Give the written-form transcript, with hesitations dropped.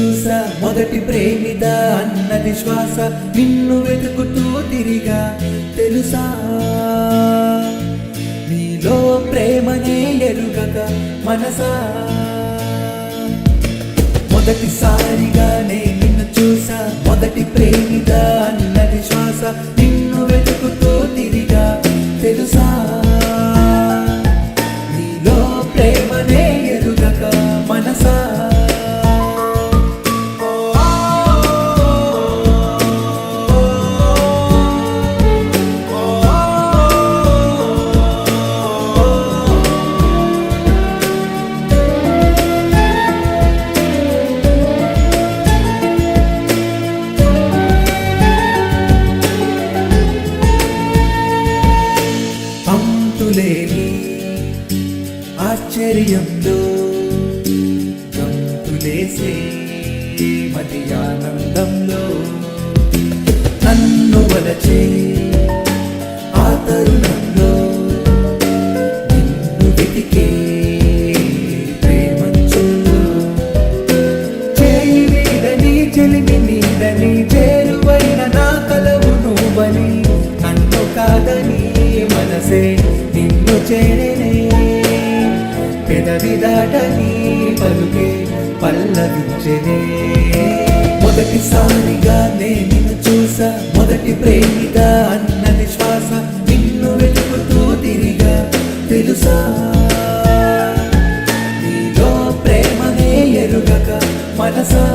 చూసా మొదటి ప్రేమిద అన్నది శ్వాస నిన్ను వెతుకుతూ తిరిగా తెలుసా నీలో ప్రేమనే ఎరుగక మనసా మొదటిసారిగా నిన్ను చూసా మొదటి ప్రేమిద అన్నది శ్వాస నిన్ను వెతుకుతూ తిరిగా తెలుసా నీలో ప్రేమనే ఎరుగక మనసా లేని ఆశ్చర్యంలో గంతులేసే మది ఆనందంలో నన్ను వలచే ఆ తరుణంలో నిన్ను వెతికే ప్రేమంచుల్లో చేయి వీడని చెలిమి నీడని చేరువైన నా కలవు నువ్వని నన్ను కాదని మనసే నిన్ను చేరనే పెదవి దాటని పలుకే పల్లవించనే మొదటిసారిగా నిన్ను చూసా మొదటి ప్రేమిద అన్నది శ్వాస నిన్ను వెతుకుతూ తిరిగా తెలుసా నీలో ప్రేమనే ఎరుగక మనసా